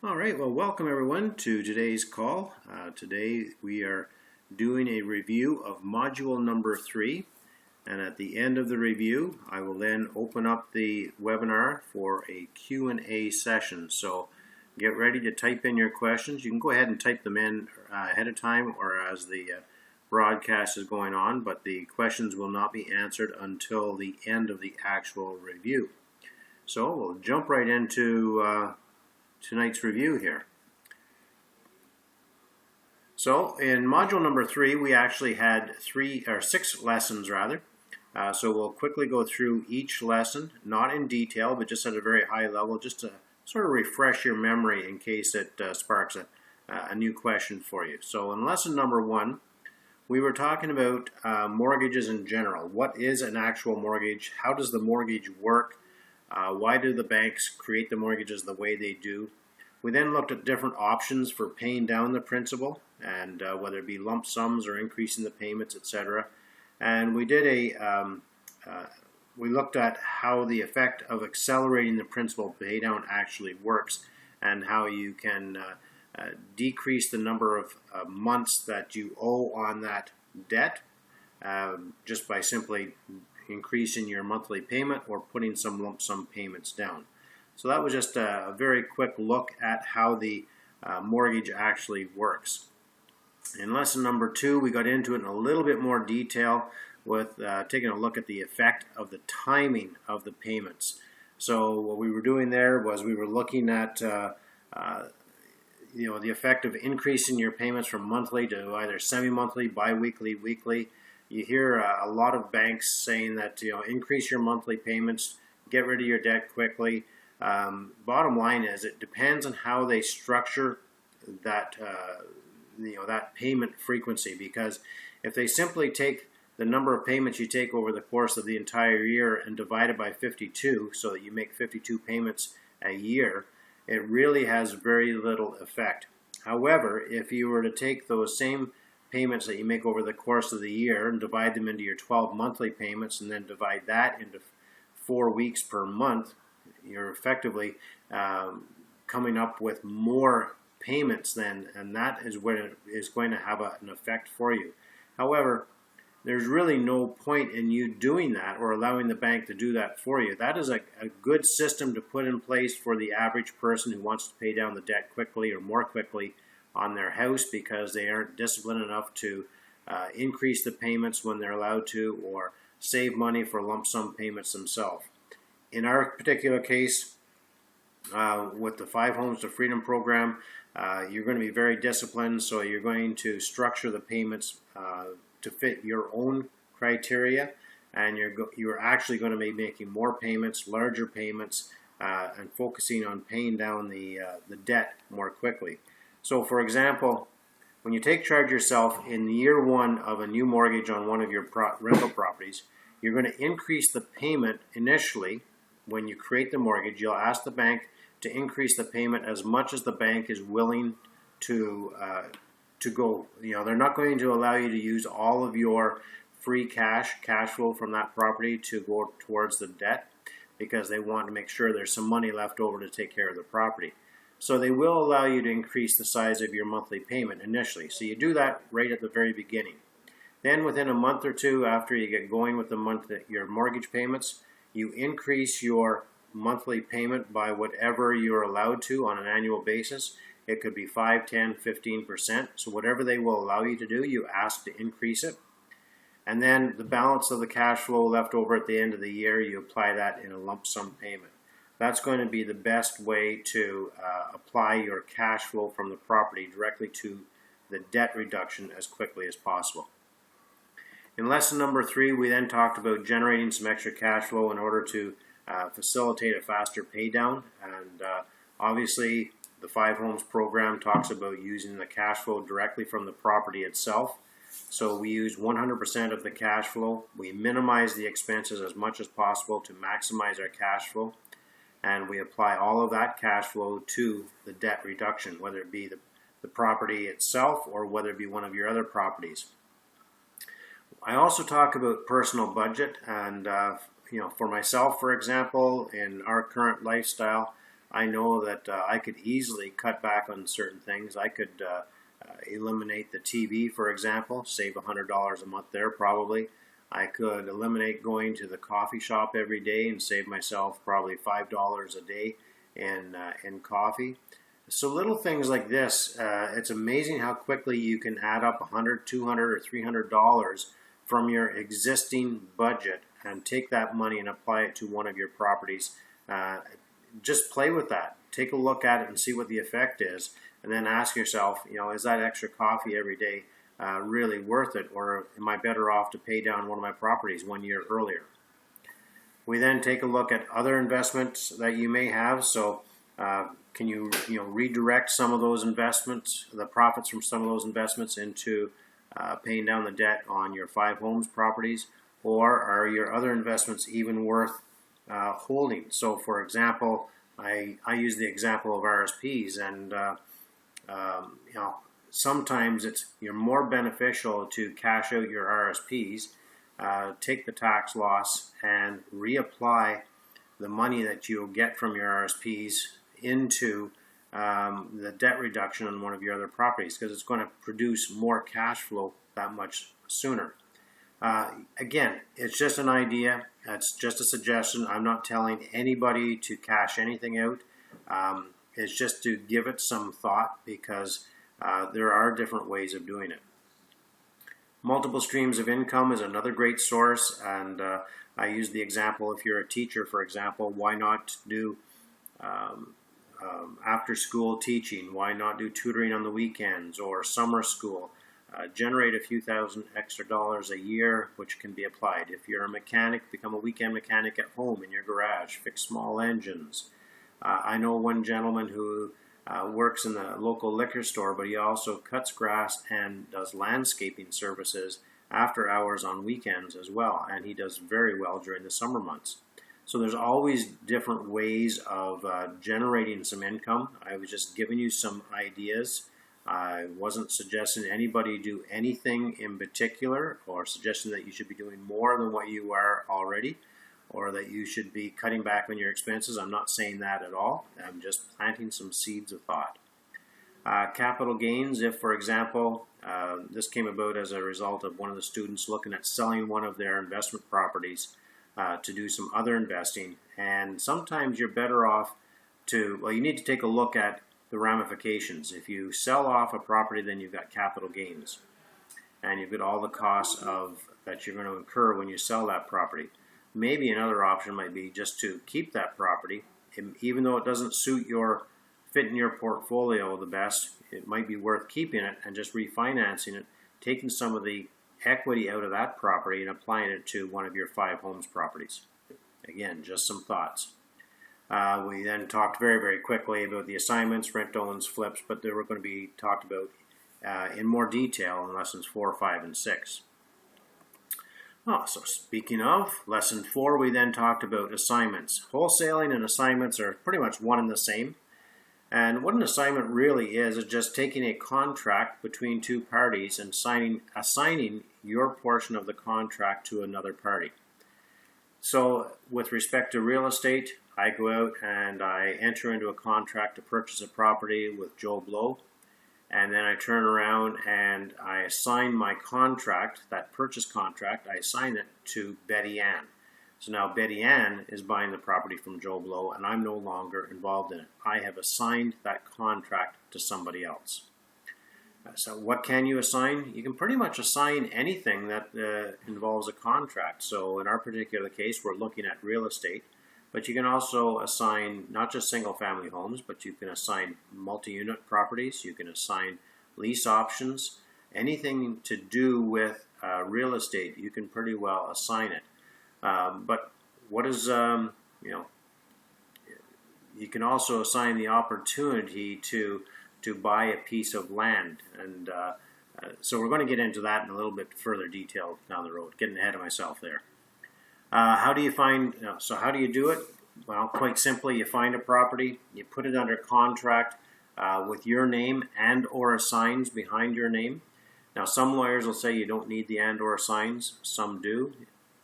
All right, well, welcome everyone to today's call. Today we are doing a review of module number 3, and at the end of the review I will then open up the webinar for a Q&A session. So get ready to type in your questions. You can go ahead and type them in ahead of time or as the broadcast is going on, but the questions will not be answered until the end of the actual review. So we'll jump right into tonight's review here. So in module number 3 we actually had 6 lessons rather. So we'll quickly go through each lesson, not in detail but just at a very high level, just to sort of refresh your memory in case it sparks a new question for you. So in lesson number 1 we were talking about mortgages in general. What is an actual mortgage? How does the mortgage work? Why do the banks create the mortgages the way they do? We then looked at different options for paying down the principal, and whether it be lump sums or increasing the payments, etc. And we did we looked at how the effect of accelerating the principal pay down actually works, and how you can decrease the number of months that you owe on that debt just by simply increasing your monthly payment or putting some lump sum payments down. So that was just a very quick look at how the mortgage actually works. In lesson number 2 we got into it in a little bit more detail with taking a look at the effect of the timing of the payments. So what we were doing there was we were looking at the effect of increasing your payments from monthly to either semi-monthly, bi-weekly, weekly. You hear a lot of banks saying that increase your monthly payments, get rid of your debt quickly. Bottom line is it depends on how they structure that that payment frequency, because if they simply take the number of payments you take over the course of the entire year and divide it by 52 so that you make 52 payments a year, it really has very little effect. However, if you were to take those same payments that you make over the course of the year and divide them into your 12 monthly payments and then divide that into 4 weeks per month, you're effectively coming up with more payments then, and that is what is going to have an effect for you. However, there's really no point in you doing that or allowing the bank to do that for you. That is a good system to put in place for the average person who wants to pay down the debt quickly or more quickly on their house because they aren't disciplined enough to increase the payments when they're allowed to, or save money for lump sum payments themselves. In our particular case, with the 5 Homes to Freedom program, you're going to be very disciplined, so you're going to structure the payments to fit your own criteria, and you're actually going to be making more payments, larger payments, and focusing on paying down the debt more quickly. So for example, when you take charge yourself in year 1 of a new mortgage on one of your rental properties, you're going to increase the payment initially. When you create the mortgage, you'll ask the bank to increase the payment as much as the bank is willing to go. They're not going to allow you to use all of your free cash flow from that property to go towards the debt, because they want to make sure there's some money left over to take care of the property. So they will allow you to increase the size of your monthly payment initially. So you do that right at the very beginning. Then within a month or 2 after you get going with your mortgage payments, you increase your monthly payment by whatever you're allowed to on an annual basis. It could be 5, 10, 15%. So whatever they will allow you to do, you ask to increase it. And then the balance of the cash flow left over at the end of the year, you apply that in a lump sum payment. That's going to be the best way to apply your cash flow from the property directly to the debt reduction as quickly as possible. In lesson number 3, we then talked about generating some extra cash flow in order to facilitate a faster pay down. And obviously, the 5 Homes program talks about using the cash flow directly from the property itself. So we use 100% of the cash flow. We minimize the expenses as much as possible to maximize our cash flow. And we apply all of that cash flow to the debt reduction, whether it be the property itself or whether it be one of your other properties. I also talk about personal budget, and for myself, for example, in our current lifestyle, I know that I could easily cut back on certain things. I could eliminate the TV, for example, save $100 a month there probably. I could eliminate going to the coffee shop every day and save myself probably $5 a day in coffee. So little things like this, it's amazing how quickly you can add up $100, $200, or $300 from your existing budget and take that money and apply it to one of your properties. Just play with that. Take a look at it and see what the effect is, and then ask yourself, is that extra coffee every day really worth it, or am I better off to pay down one of my properties 1 year earlier? We then take a look at other investments that you may have. So can you redirect some of those investments, the profits from some of those investments, into paying down the debt on your 5 homes properties, or are your other investments even worth holding? So for example, I use the example of RSPs, and sometimes you're more beneficial to cash out your RSPs, take the tax loss, and reapply the money that you'll get from your RSPs into the debt reduction on one of your other properties, because it's going to produce more cash flow that much sooner. Again, it's just an idea. It's just a suggestion. I'm not telling anybody to cash anything out. It's just to give it some thought, because there are different ways of doing it. Multiple streams of income is another great source, and I use the example, if you're a teacher, for example, why not do after school teaching? Why not do tutoring on the weekends or summer school? Generate a few thousand extra dollars a year, which can be applied. If you're a mechanic, become a weekend mechanic at home in your garage, fix small engines. I know one gentleman who works in the local liquor store, but he also cuts grass and does landscaping services after hours on weekends as well, and he does very well during the summer months. So there's always different ways of generating some income. I was just giving you some ideas. I wasn't suggesting anybody do anything in particular, or suggesting that you should be doing more than what you are already, or that you should be cutting back on your expenses. I'm not saying that at all. I'm just planting some seeds of thought. Capital gains, if, for example, this came about as a result of one of the students looking at selling one of their investment properties to do some other investing. And sometimes you're better off you need to take a look at the ramifications. If you sell off a property, then you've got capital gains, and you've got all the costs that you're going to incur when you sell that property. Maybe another option might be just to keep that property, even though it doesn't fit in your portfolio the best. It might be worth keeping it and just refinancing it, taking some of the equity out of that property and applying it to one of your 5 homes properties. Again, just some thoughts. We then talked very, very quickly about the assignments, rent-to-owns, flips, but they were going to be talked about in more detail in lessons 4, 5, and 6. So speaking of lesson 4, we then talked about assignments. Wholesaling and assignments are pretty much one and the same. And what an assignment really is just taking a contract between 2 parties and assigning your portion of the contract to another party. So with respect to real estate, I go out and I enter into a contract to purchase a property with Joe Blow, and then I turn around and I assign my contract, that purchase contract, I assign it to Betty Ann. So now Betty Ann is buying the property from Joe Blow, and I'm no longer involved in it. I have assigned that contract to somebody else. So what can you assign? You can pretty much assign anything that involves a contract. So in our particular case, we're looking at real estate, but you can also assign not just single family homes, but you can assign multi-unit properties, you can assign lease options, anything to do with real estate, you can pretty well assign it. But what is, you can also assign the opportunity to buy a piece of land. And so we're going to get into that in a little bit further detail down the road, getting ahead of myself there. How do you do it? Well, quite simply, you find a property, you put it under contract with your name and or signs behind your name. Now, some lawyers will say you don't need the and or signs. Some do.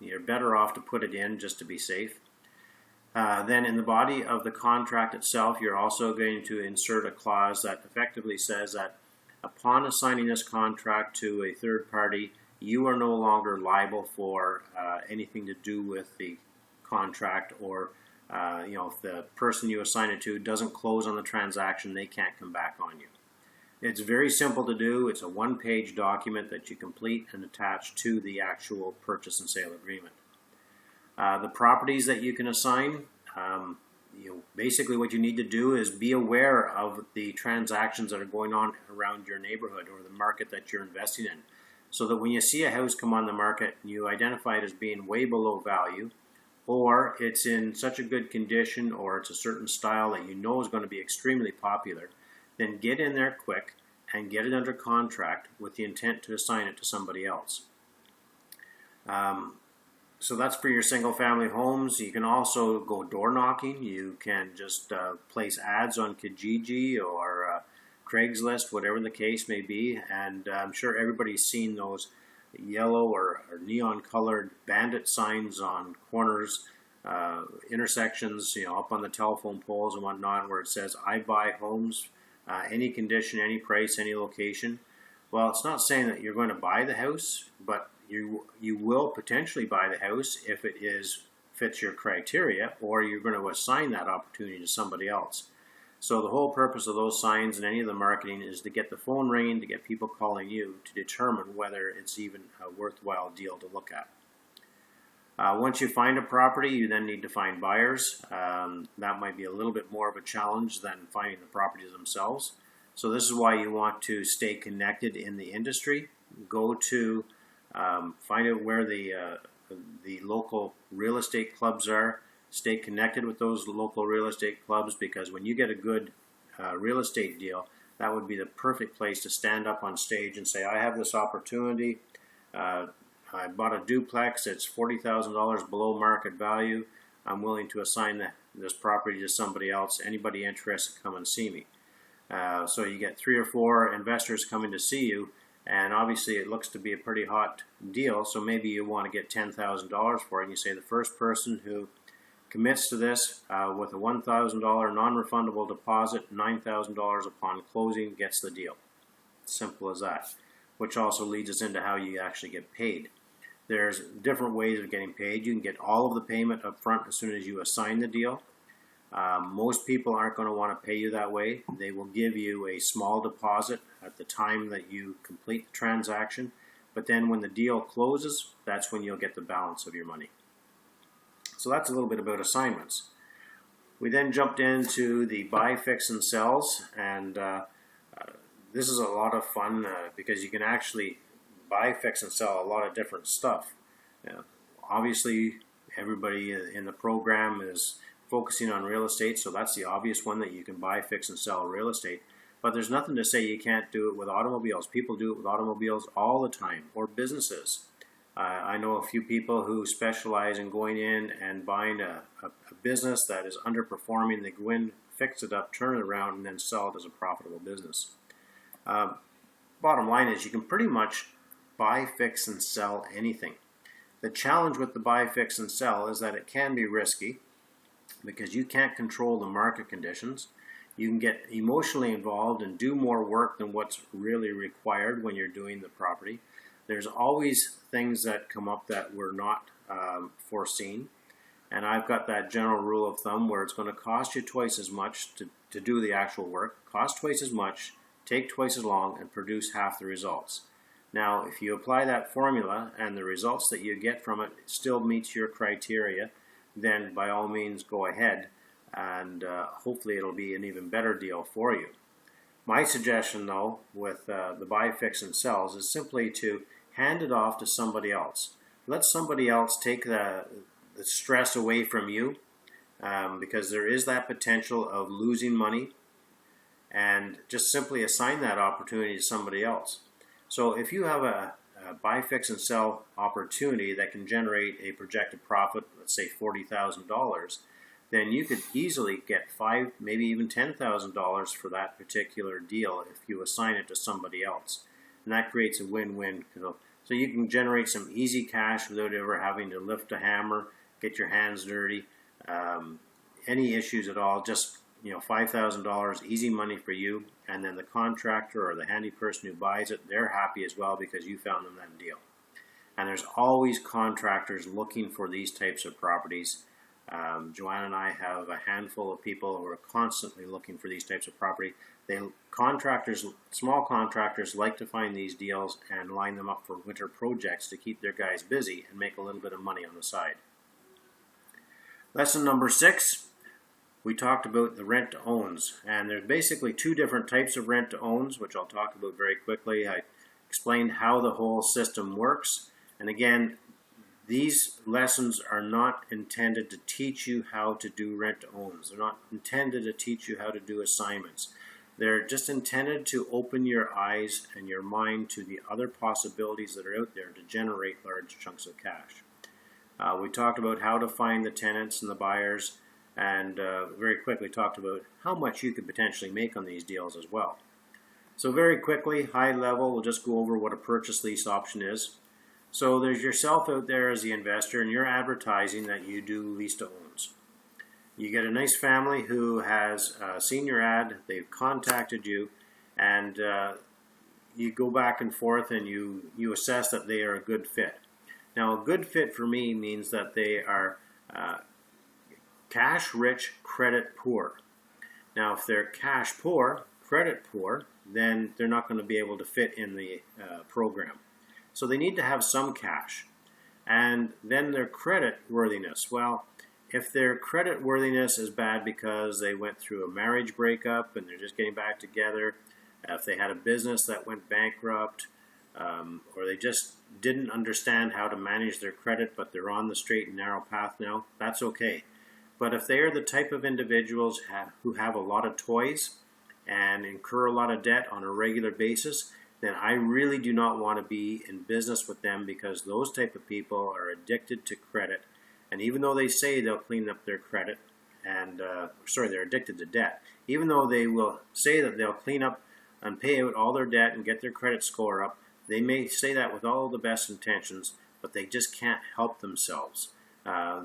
You're better off to put it in just to be safe. Then in the body of the contract itself, you're also going to insert a clause that effectively says that upon assigning this contract to a third party, you are no longer liable for anything to do with the contract, or if the person you assign it to doesn't close on the transaction, they can't come back on you. It's very simple to do. It's a one-page document that you complete and attach to the actual purchase and sale agreement. The properties that you can assign, basically what you need to do is be aware of the transactions that are going on around your neighborhood or the market that you're investing in, so that when you see a house come on the market, you identify it as being way below value, or it's in such a good condition, or it's a certain style that you know is going to be extremely popular, then get in there quick and get it under contract with the intent to assign it to somebody else. So that's for your single family homes. You can also go door knocking. You can just place ads on Kijiji or Craigslist, whatever the case may be. And I'm sure everybody's seen those yellow or neon colored bandit signs on corners, intersections, up on the telephone poles and whatnot, where it says, "I buy homes, any condition, any price, any location." Well, it's not saying that you're going to buy the house, but you will potentially buy the house if it fits your criteria, or you're going to assign that opportunity to somebody else. So the whole purpose of those signs and any of the marketing is to get the phone ringing, to get people calling you to determine whether it's even a worthwhile deal to look at. Once you find a property, you then need to find buyers. That might be a little bit more of a challenge than finding the properties themselves. So this is why you want to stay connected in the industry. Go to find out where the local real estate clubs are. Stay connected with those local real estate clubs, because when you get a good real estate deal, that would be the perfect place to stand up on stage and say, "I have this opportunity. I bought a duplex. It's $40,000 below market value. I'm willing to assign this property to somebody else. Anybody interested, come and see me." So you get 3 or 4 investors coming to see you, and obviously it looks to be a pretty hot deal, so maybe you want to get $10,000 for it, and you say the first person who commits to this with a $1,000 non-refundable deposit, $9,000 upon closing, gets the deal. Simple as that, which also leads us into how you actually get paid. There's different ways of getting paid. You can get all of the payment up front as soon as you assign the deal. Most people aren't going to want to pay you that way. They will give you a small deposit at the time that you complete the transaction, but then when the deal closes, that's when you'll get the balance of your money. So that's a little bit about assignments. We then jumped into the buy, fix, and sells, and this is a lot of fun because you can actually buy, fix, and sell a lot of different stuff. Obviously, everybody in the program is focusing on real estate, so that's the obvious one, that you can buy, fix, and sell real estate. But there's nothing to say you can't do it with automobiles. People do it with automobiles all the time, or businesses. I know a few people who specialize in going in and buying a business that is underperforming. They go in, fix it up, turn it around, and then sell it as a profitable business. Bottom line is you can pretty much buy, fix, and sell anything. The challenge with the buy, fix, and sell is that it can be risky because you can't control the market conditions. You can get emotionally involved and do more work than what's really required when you're doing the property. There's always things that come up that were not foreseen. And I've got that general rule of thumb where it's going to cost you twice as much to do the actual work, cost twice as much, take twice as long, and produce half the results. Now, if you apply that formula and the results that you get from it still meets your criteria, then by all means go ahead, and hopefully it'll be an even better deal for you. My suggestion, though, with the buy, fix, and sells is simply to hand it off to somebody else. Let somebody else take the stress away from you, because there is that potential of losing money, and just simply assign that opportunity to somebody else. So if you have a buy, fix, and sell opportunity that can generate a projected profit, let's say $40,000, then you could easily get $5,000, maybe even $10,000 for that particular deal if you assign it to somebody else. And that creates a win-win. So you can generate some easy cash without ever having to lift a hammer, get your hands dirty. Any issues at all, just $5,000, easy money for you, and then the contractor or the handy person who buys it, they're happy as well because you found them that deal. And there's always contractors looking for these types of properties. Joanne and I have a handful of people who are constantly looking for these types of property. Small contractors like to find these deals and line them up for winter projects to keep their guys busy and make a little bit of money on the side. Lesson number 6, we talked about the rent-to-owns, and there's basically 2 different types of rent-to-owns, which I'll talk about very quickly. I explained how the whole system works, and again, these lessons are not intended to teach you how to do rent-to-owns. They're not intended to teach you how to do assignments. They're just intended to open your eyes and your mind to the other possibilities that are out there to generate large chunks of cash. We talked about how to find the tenants and the buyers, and very quickly talked about how much you could potentially make on these deals as well. So very quickly, high level, we'll just go over what a purchase lease option is. So there's yourself out there as the investor, and you're advertising that you do lease-to-owns. You get a nice family who has seen your ad, they've contacted you, and you go back and forth and you assess that they are a good fit. Now, a good fit for me means that they are cash rich, credit poor. Now, if they're cash poor, credit poor, then they're not going to be able to fit in the program. So they need to have some cash. And then their credit worthiness. Well, if their credit worthiness is bad because they went through a marriage breakup and they're just getting back together, if they had a business that went bankrupt, or they just didn't understand how to manage their credit, but they're on the straight and narrow path now, that's okay. But if they are the type of individuals who have a lot of toys and incur a lot of debt on a regular basis, then I really do not want to be in business with them, because those type of people are addicted to credit. And even though they say they'll clean up their credit, and they're addicted to debt. Even though they will say that they'll clean up and pay out all their debt and get their credit score up, they may say that with all the best intentions, but they just can't help themselves.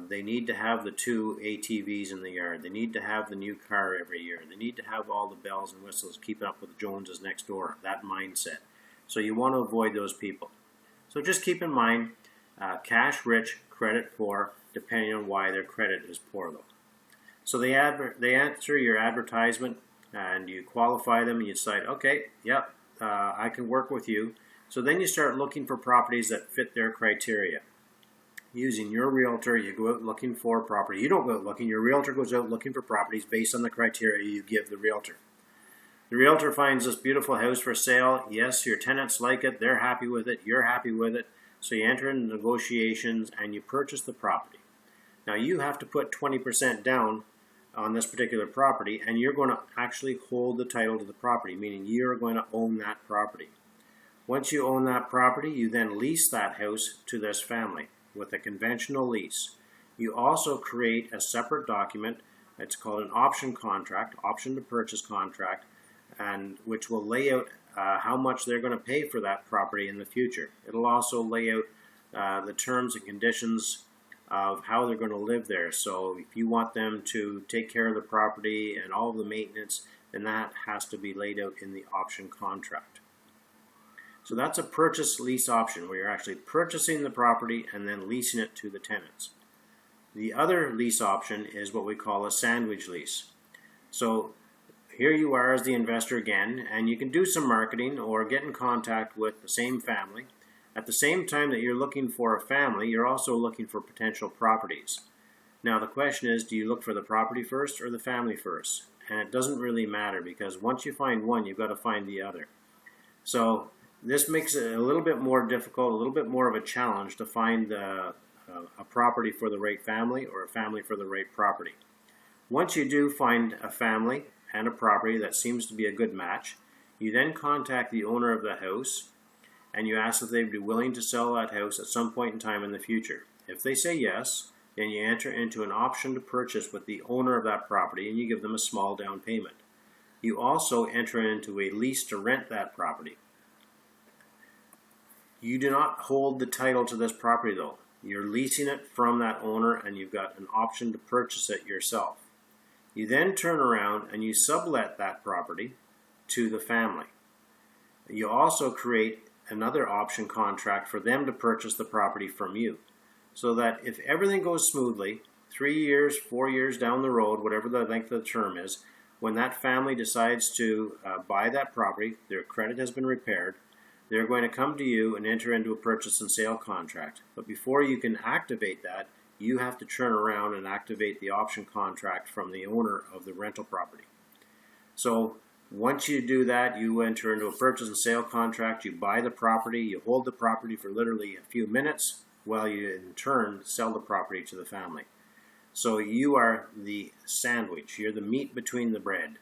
They need to have the 2 ATVs in the yard. They need to have the new car every year. They need to have all the bells and whistles, keeping up with the Joneses next door, that mindset. So you want to avoid those people. So just keep in mind, cash rich, credit poor, depending on why their credit is poor though. So they answer your advertisement and you qualify them and you decide, okay, yep, I can work with you. So then you start looking for properties that fit their criteria. Using your realtor, you go out looking for property. You don't go out looking, your realtor goes out looking for properties based on the criteria you give the realtor. The realtor finds this beautiful house for sale. Yes, your tenants like it, they're happy with it, you're happy with it. So you enter into negotiations and you purchase the property. Now you have to put 20% down on this particular property, and you're going to actually hold the title to the property, meaning you're going to own that property. Once you own that property, you then lease that house to this family with a conventional lease. You also create a separate document. It's called an option contract, option to purchase contract, and which will lay out how much they're going to pay for that property in the future. It'll also lay out the terms and conditions of how they're going to live there. So if you want them to take care of the property and all of the maintenance, then that has to be laid out in the option contract. So that's a purchase lease option, where you're actually purchasing the property and then leasing it to the tenants. The other lease option is what we call a sandwich lease. So here you are as the investor again, and you can do some marketing or get in contact with the same family. At the same time that you're looking for a family, you're also looking for potential properties. Now the question is, do you look for the property first or the family first? And it doesn't really matter, because once you find one, you've got to find the other. So this makes it a little bit more difficult, a little bit more of a challenge to find a property for the right family or a family for the right property. Once you do find a family and a property that seems to be a good match, you then contact the owner of the house and you ask if they'd be willing to sell that house at some point in time in the future. If they say yes, then you enter into an option to purchase with the owner of that property, and you give them a small down payment. You also enter into a lease to rent that property. You do not hold the title to this property though. You're leasing it from that owner, and you've got an option to purchase it yourself. You then turn around and you sublet that property to the family. You also create another option contract for them to purchase the property from you, so that if everything goes smoothly, 3 years, 4 years down the road, whatever the length of the term is, when that family decides to buy that property, their credit has been repaired, they're going to come to you and enter into a purchase and sale contract. But before you can activate that, you have to turn around and activate the option contract from the owner of the rental property. So once you do that, you enter into a purchase and sale contract, you buy the property, you hold the property for literally a few minutes while you in turn sell the property to the family. So you are the sandwich, you're the meat between the bread.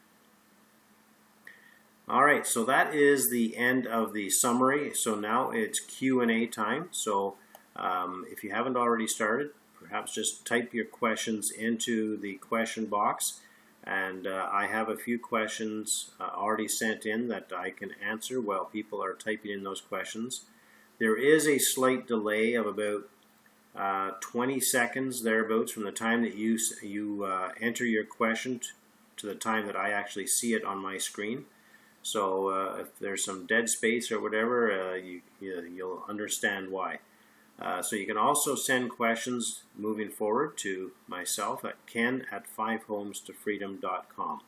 All right, so that is the end of the summary. So now it's Q&A time. So if you haven't already started, perhaps just type your questions into the question box. And I have a few questions already sent in that I can answer while people are typing in those questions. There is a slight delay of about 20 seconds thereabouts from the time that you enter your question to the time that I actually see it on my screen. So if there's some dead space or whatever, you'll understand why. So you can also send questions moving forward to myself at ken@5homestofreedom.com.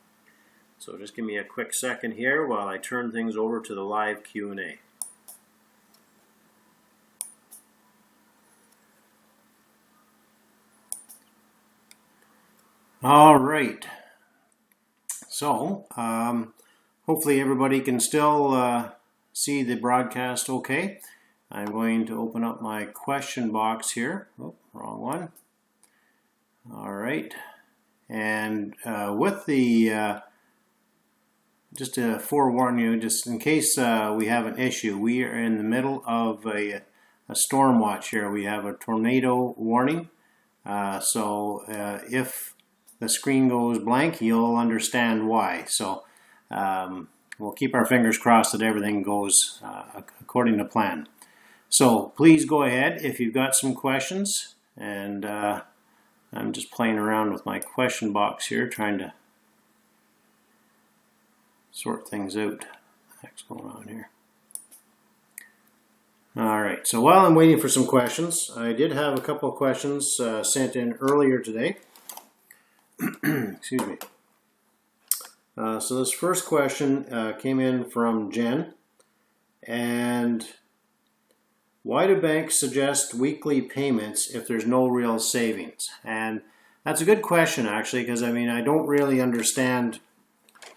So just give me a quick second here while I turn things over to the live Q&A. All right. So hopefully everybody can still see the broadcast okay. I'm going to open up my question box here. Oh, wrong one. All right. And with the, just to forewarn you, just in case we have an issue, we are in the middle of a storm watch here. We have a tornado warning. So if the screen goes blank, you'll understand why. So we'll keep our fingers crossed that everything goes according to plan. So please go ahead if you've got some questions, and I'm just playing around with my question box here, trying to sort things out. What's going on here? All right, so while I'm waiting for some questions, I did have a couple of questions sent in earlier today. Excuse me. So this first question came in from Jen, and why do banks suggest weekly payments if there's no real savings? And that's a good question, actually, because I mean, I don't really understand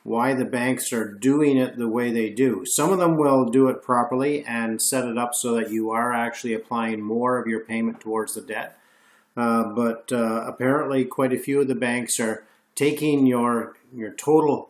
why the banks are doing it the way they do. Some of them will do it properly and set it up so that you are actually applying more of your payment towards the debt. But apparently quite a few of the banks are taking your total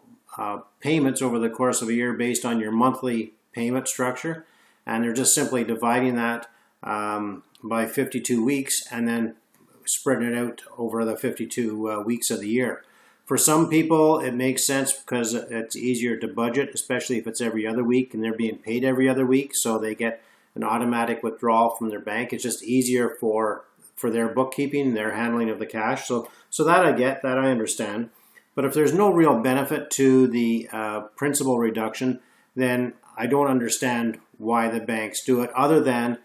payments over the course of a year based on your monthly payment structure, and they're just simply dividing that by 52 weeks and then spreading it out over the 52 weeks of the year. For some people, it makes sense because it's easier to budget, especially if it's every other week and they're being paid every other week, so they get an automatic withdrawal from their bank. It's just easier for their bookkeeping, their handling of the cash. So that I get, that I understand. But if there's no real benefit to the principal reduction, then I don't understand why the banks do it, other than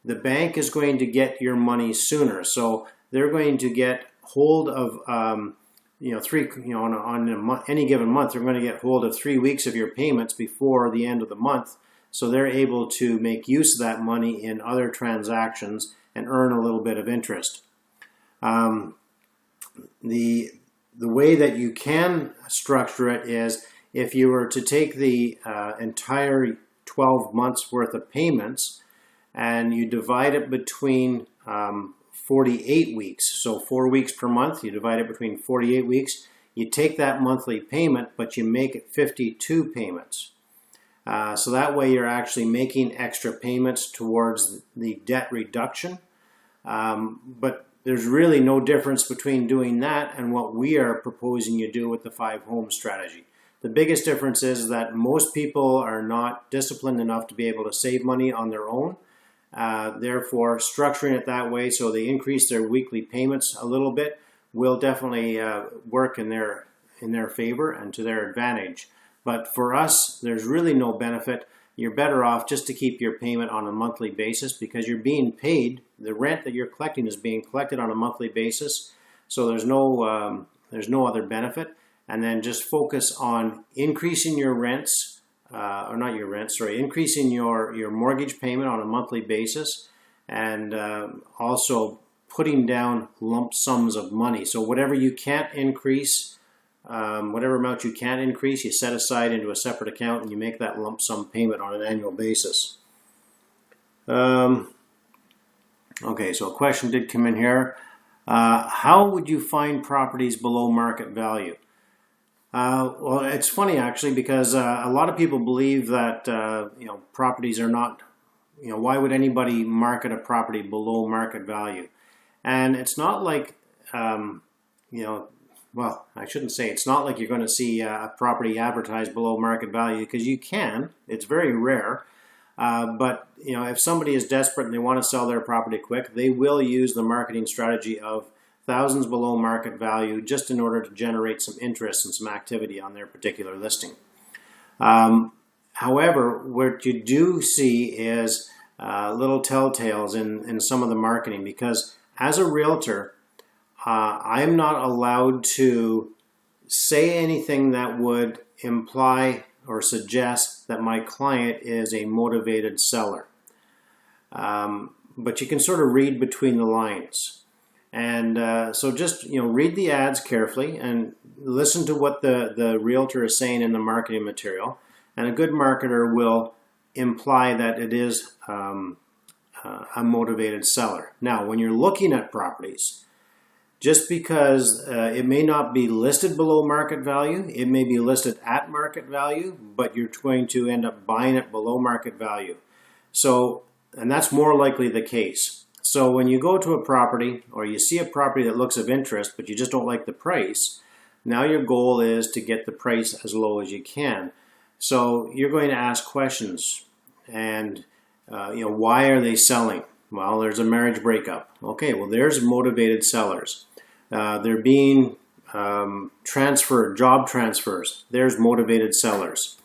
the bank is going to get your money sooner. So they're going to get hold of, on any given month, they're going to get hold of 3 weeks of your payments before the end of the month. So they're able to make use of that money in other transactions and earn a little bit of interest. The way that you can structure it is if you were to take the entire 12 months worth of payments and you divide it between 48 weeks, so 4 weeks per month, you divide it between 48 weeks, you take that monthly payment, but you make it 52 payments. So that way you're actually making extra payments towards the debt reduction. But there's really no difference between doing that and what we are proposing you do with the 5 home strategy. The biggest difference is that most people are not disciplined enough to be able to save money on their own. Therefore, structuring it that way so they increase their weekly payments a little bit will definitely work in their favor and to their advantage. But for us, there's really no benefit. You're better off just to keep your payment on a monthly basis because you're being paid. The rent that you're collecting is being collected on a monthly basis, so there's no other benefit. And then just focus on increasing your rents, or not your rent, sorry, increasing your mortgage payment on a monthly basis, and also putting down lump sums of money. So whatever you can't increase, whatever amount you can't increase, you set aside into a separate account and you make that lump sum payment on an annual basis. Okay, so a question did come in here. How would you find properties below market value? Well, it's funny actually because a lot of people believe that properties are not, why would anybody market a property below market value? And it's not like, well, I shouldn't say it's not like you're going to see a property advertised below market value, because you can. It's very rare. But if somebody is desperate and they want to sell their property quick, they will use the marketing strategy of thousands below market value just in order to generate some interest and some activity on their particular listing. However, what you do see is little telltales in some of the marketing, because as a realtor, I'm not allowed to say anything that would imply or suggest that my client is a motivated seller. But you can sort of read between the lines. And so just read the ads carefully and listen to what the realtor is saying in the marketing material. And a good marketer will imply that it is a motivated seller. Now, when you're looking at properties, just because it may not be listed below market value, it may be listed at market value, but you're going to end up buying it below market value. So, and that's more likely the case. So when you go to a property or you see a property that looks of interest, but you just don't like the price, now your goal is to get the price as low as you can. So you're going to ask questions, and why are they selling? Well, there's a marriage breakup. Okay, well, there's motivated sellers. They're being transferred, job transfers. There's motivated sellers.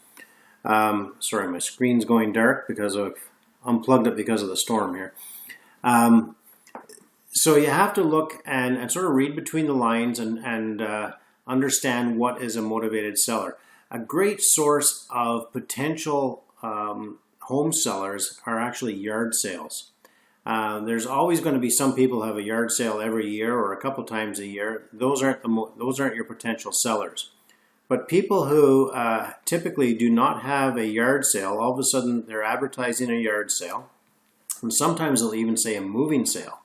Sorry, my screen's going dark because I've unplugged it because of the storm here. So you have to look and sort of read between the lines and understand what is a motivated seller. A great source of potential home sellers are actually yard sales. There's always going to be some people who have a yard sale every year or a couple times a year. Those aren't your potential sellers. But people who typically do not have a yard sale, all of a sudden they're advertising a yard sale, and sometimes they'll even say a moving sale.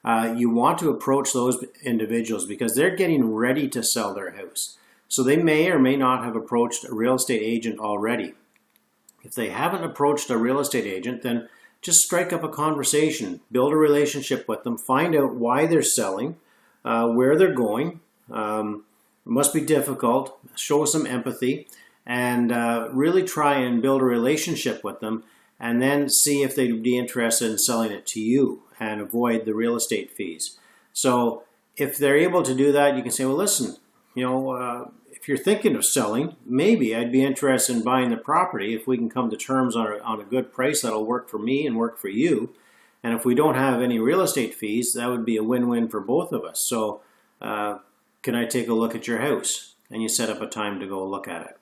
You want to approach those individuals because they're getting ready to sell their house. So they may or may not have approached a real estate agent already. If they haven't approached a real estate agent, then just strike up a conversation, build a relationship with them, find out why they're selling, where they're going. It must be difficult. Show some empathy, and really try and build a relationship with them, and then see if they'd be interested in selling it to you and avoid the real estate fees. So if they're able to do that, you can say, well, listen, if you're thinking of selling, maybe I'd be interested in buying the property if we can come to terms on a good price that'll work for me and work for you. And if we don't have any real estate fees, that would be a win-win for both of us. So can I take a look at your house? And you set up a time to go look at it.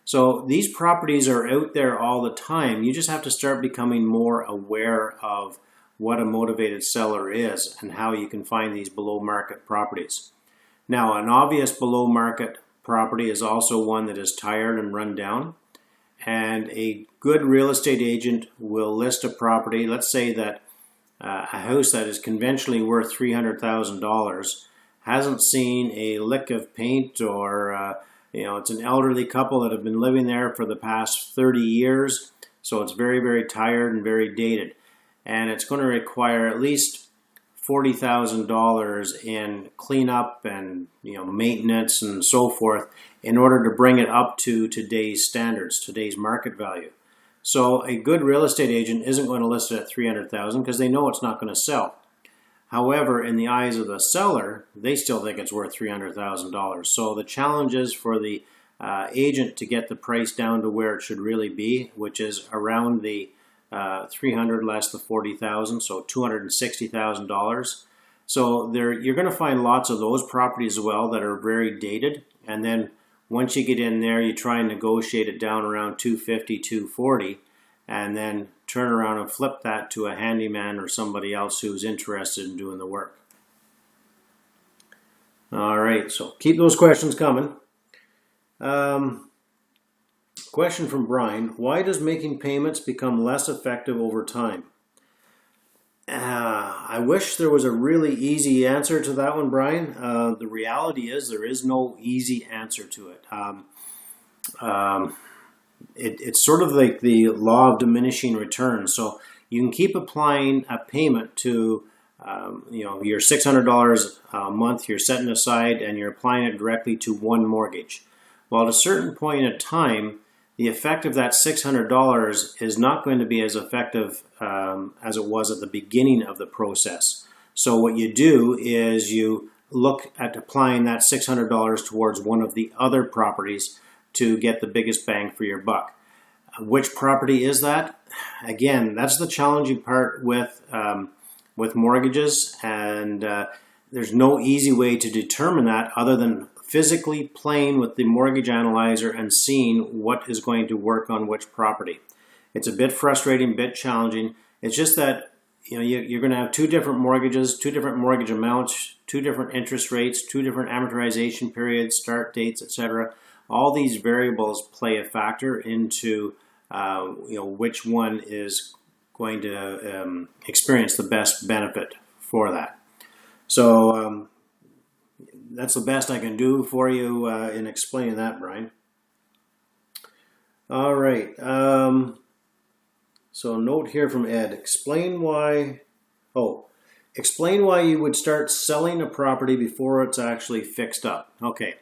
So these properties are out there all the time. You just have to start becoming more aware of what a motivated seller is and how you can find these below market properties. Now, an obvious below market property is also one that is tired and run down. And a good real estate agent will list a property. Let's say that a house that is conventionally worth $300,000 hasn't seen a lick of paint, or it's an elderly couple that have been living there for the past 30 years. So it's very, very tired and very dated. And it's going to require at least $40,000 in cleanup and maintenance and so forth in order to bring it up to today's standards, today's market value. So a good real estate agent isn't going to list it at $300,000 because they know it's not going to sell. However, in the eyes of the seller, they still think it's worth $300,000. So the challenge is for the agent to get the price down to where it should really be, which is around the 300 less the 40,000, so $260,000. So you're going to find lots of those properties as well that are very dated, and then once you get in there, you try and negotiate it down around 250, 240, and then turn around and flip that to a handyman or somebody else who's interested in doing the work. All right, so keep those questions coming. Question from Brian: why does making payments become less effective over time? I wish there was a really easy answer to that one, Brian. The reality is there is no easy answer to it. It's sort of like the law of diminishing returns. So you can keep applying a payment to your $600 a month you're setting aside, and you're applying it directly to one mortgage. Well, at a certain point in time, the effect of that $600 is not going to be as effective as it was at the beginning of the process. So what you do is you look at applying that $600 towards one of the other properties to get the biggest bang for your buck. Which property is that? Again, that's the challenging part with mortgages, and there's no easy way to determine that other than physically playing with the mortgage analyzer and seeing what is going to work on which property. It's a bit frustrating, a bit challenging. It's just that you're going to have two different mortgages, two different mortgage amounts, two different interest rates, two different amortization periods, start dates, etc. All these variables play a factor into which one is going to experience the best benefit for that. So that's the best I can do for you in explaining that, Brian. All right. So a note here from Ed. Explain why you would start selling a property before it's actually fixed up. Okay.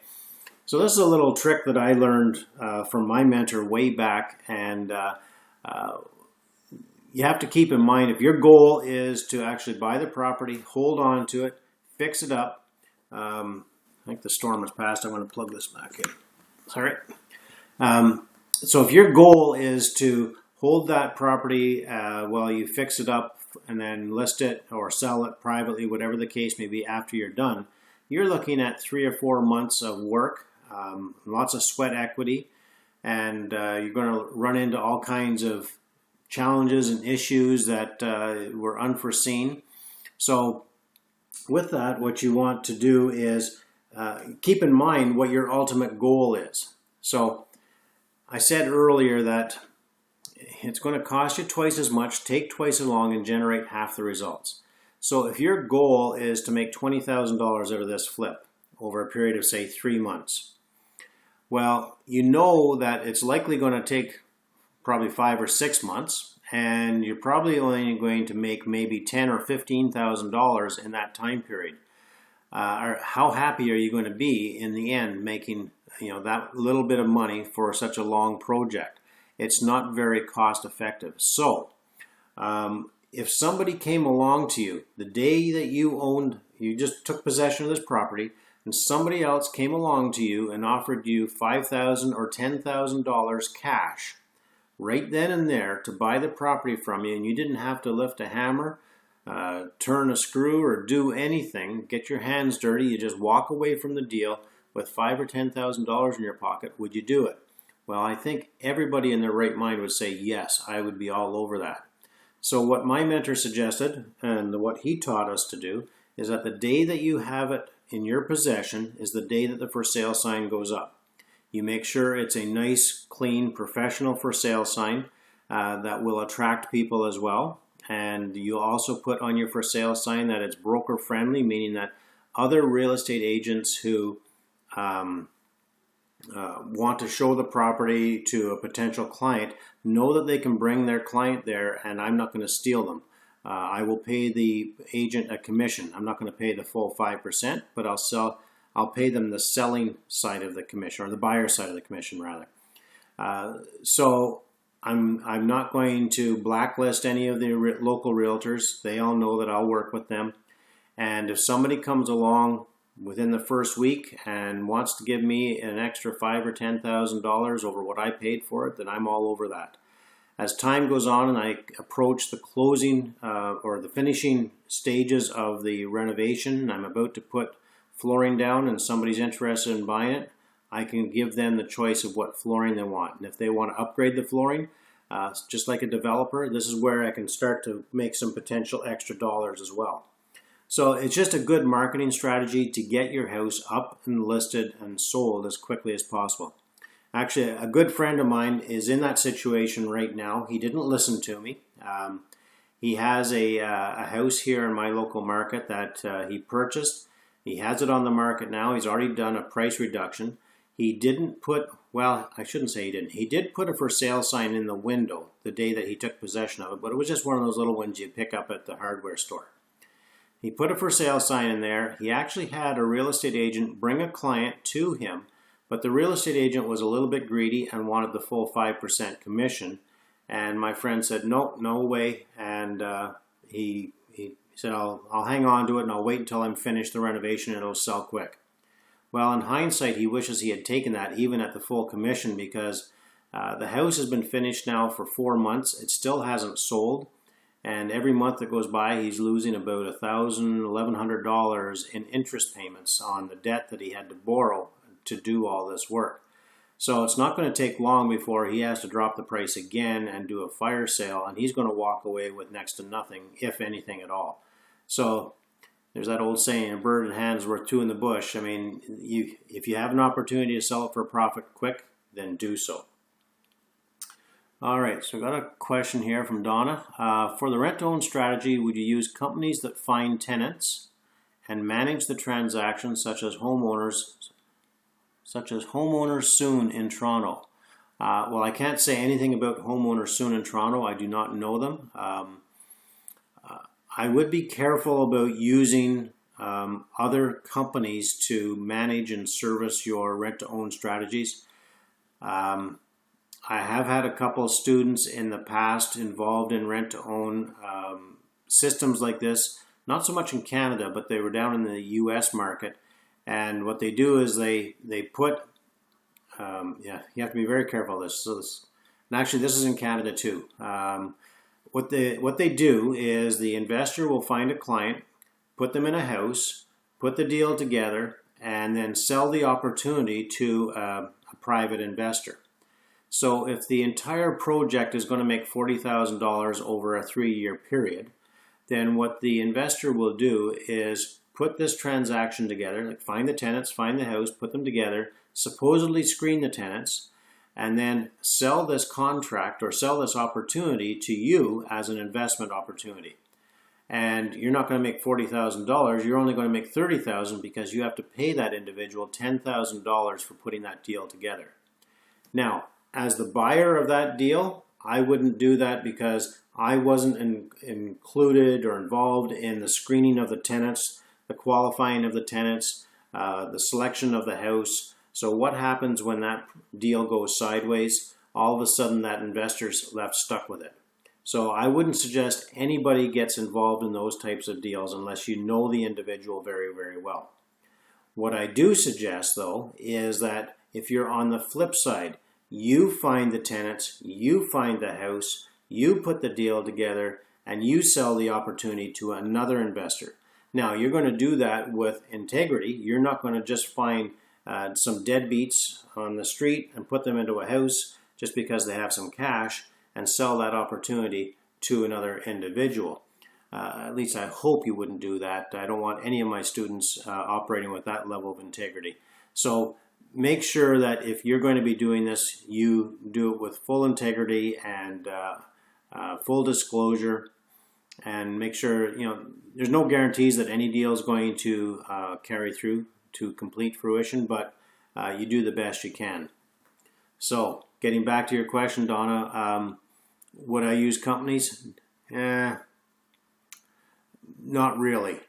So this is a little trick that I learned from my mentor way back, and you have to keep in mind, if your goal is to actually buy the property, hold on to it, fix it up. I think the storm has passed. I'm going to plug this back in. Sorry. So if your goal is to hold that property while you fix it up and then list it or sell it privately, whatever the case may be, after you're done, you're looking at 3 or 4 months of work, lots of sweat equity, and you're going to run into all kinds of challenges and issues that were unforeseen. So with that, what you want to do is keep in mind what your ultimate goal is. So I said earlier that it's going to cost you twice as much, take twice as long, and generate half the results. So if your goal is to make $20,000 out of this flip over a period of, say, 3 months, well, you know that it's likely going to take probably 5 or 6 months, and you're probably only going to make maybe $10,000 or $15,000 in that time period. How happy are you going to be in the end making that little bit of money for such a long project? It's not very cost effective. So if somebody came along to you the day that you just took possession of this property, and somebody else came along to you and offered you $5,000 or $10,000 cash right then and there to buy the property from you, and you didn't have to lift a hammer, turn a screw, or do anything, get your hands dirty, you just walk away from the deal with $5,000 or $10,000 in your pocket, would you do it? Well, I think everybody in their right mind would say yes, I would be all over that. So what my mentor suggested, and what he taught us to do, is that the day that you have it in your possession is the day that the for sale sign goes up. You make sure it's a nice, clean, professional for sale sign that will attract people as well. And you also put on your for sale sign that it's broker friendly, meaning that other real estate agents who want to show the property to a potential client know that they can bring their client there, and I'm not going to steal them. I will pay the agent a commission. I'm not going to pay the full 5%, but I'll pay them the selling side of the commission, or the buyer side of the commission rather. So I'm not going to blacklist any of the local realtors. They all know that I'll work with them. And if somebody comes along within the first week and wants to give me an extra $5,000 or $10,000 over what I paid for it, then I'm all over that. As time goes on and I approach the closing or the finishing stages of the renovation, and I'm about to put flooring down and somebody's interested in buying it, I can give them the choice of what flooring they want. And if they want to upgrade the flooring, just like a developer, this is where I can start to make some potential extra dollars as well. So it's just a good marketing strategy to get your house up and listed and sold as quickly as possible. Actually, a good friend of mine is in that situation right now. He didn't listen to me. He has a house here in my local market that he purchased. He has it on the market now. He's already done a price reduction. He didn't put, well, I shouldn't say he didn't. He did put a for sale sign in the window the day that he took possession of it, but it was just one of those little ones you pick up at the hardware store. He put a for sale sign in there. He actually had a real estate agent bring a client to him, but the real estate agent was a little bit greedy and wanted the full 5% commission. And my friend said, no, no way. And he said, I'll hang on to it and I'll wait until I'm finished the renovation and it'll sell quick. Well, in hindsight, he wishes he had taken that even at the full commission, because the house has been finished now for 4 months. It still hasn't sold. And every month that goes by, he's losing about $1,000, $1,100 in interest payments on the debt that he had to borrow to do all this work. So it's not going to take long before he has to drop the price again and do a fire sale, and he's going to walk away with next to nothing, if anything at all. So there's that old saying, a bird in hand is worth two in the bush. I mean, if you have an opportunity to sell it for a profit quick, then do so. All right, so I got a question here from Donna. For the rent-to-own strategy, would you use companies that find tenants and manage the transaction, such as homeowners soon in Toronto? Well, I can't say anything about homeowners soon in Toronto. I do not know them. I would be careful about using other companies to manage and service your rent-to-own strategies. I have had a couple of students in the past involved in rent-to-own systems like this, not so much in Canada, but they were down in the US market. And what they do is they put, you have to be very careful of this. And actually this is in Canada too. What they do is the investor will find a client, put them in a house, put the deal together, and then sell the opportunity to a private investor. So if the entire project is going to make $40,000 over a 3-year period, then what the investor will do is put this transaction together, like find the tenants, find the house, put them together, supposedly screen the tenants, and then sell this contract or sell this opportunity to you as an investment opportunity. And you're not going to make $40,000, you're only going to make $30,000 because you have to pay that individual $10,000 for putting that deal together. Now, as the buyer of that deal, I wouldn't do that because I wasn't included or involved in the screening of the tenants, the qualifying of the tenants, the selection of the house. So what happens when that deal goes sideways? All of a sudden that investor's left stuck with it. So I wouldn't suggest anybody gets involved in those types of deals unless you know the individual very, very well. What I do suggest, though, is that if you're on the flip side, you find the tenants, you find the house, you put the deal together, and you sell the opportunity to another investor. Now, you're going to do that with integrity. You're not going to just find some deadbeats on the street and put them into a house just because they have some cash and sell that opportunity to another individual. At least I hope you wouldn't do that. I don't want any of my students operating with that level of integrity. So make sure that if you're going to be doing this, you do it with full integrity and full disclosure, and make sure, there's no guarantees that any deal is going to carry through to complete fruition, but you do the best you can. So getting back to your question, Donna, would I use companies? Not really.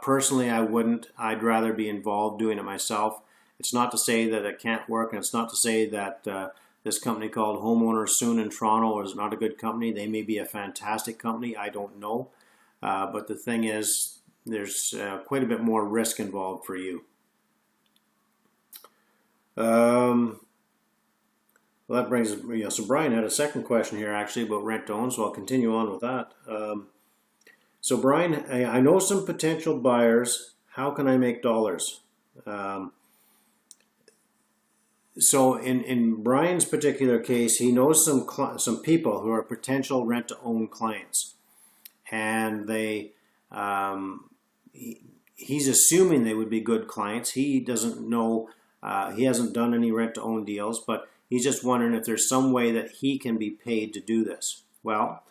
Personally, I wouldn't. I'd rather be involved doing it myself. It's not to say that it can't work, and it's not to say that This company called Homeowners Soon in Toronto is not a good company. They may be a fantastic company. I don't know. But the thing is, there's quite a bit more risk involved for you. Well, that brings us, so Brian had a second question here actually about rent to own, so I'll continue on with that. So Brian, I know some potential buyers. How can I make dollars? So in Brian's particular case, he knows some people who are potential rent to own clients, and he's assuming they would be good clients. He doesn't know. He hasn't done any rent-to-own deals, but he's just wondering if there's some way that he can be paid to do this. Well,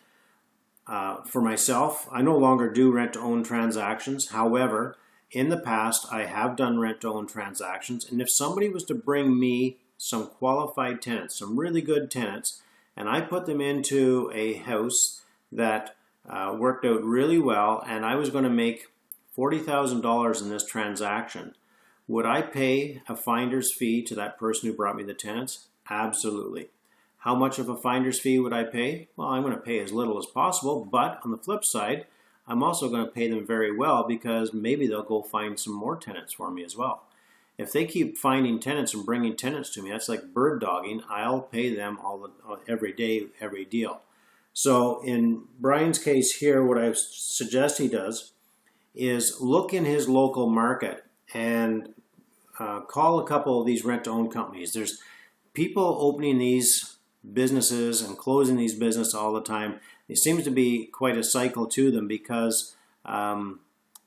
for myself, I no longer do rent-to-own transactions. However, in the past, I have done rent-to-own transactions, and if somebody was to bring me some qualified tenants, some really good tenants, and I put them into a house that worked out really well, and I was going to make $40,000 in this transaction, would I pay a finder's fee to that person who brought me the tenants? Absolutely. How much of a finder's fee would I pay? Well, I'm going to pay as little as possible, but on the flip side, I'm also going to pay them very well because maybe they'll go find some more tenants for me as well. If they keep finding tenants and bringing tenants to me, that's like bird dogging. I'll pay them every day, every deal. So in Brian's case here, what I suggest he does is look in his local market and call a couple of these rent-to-own companies. There's people opening these businesses and closing these businesses all the time. It seems to be quite a cycle to them because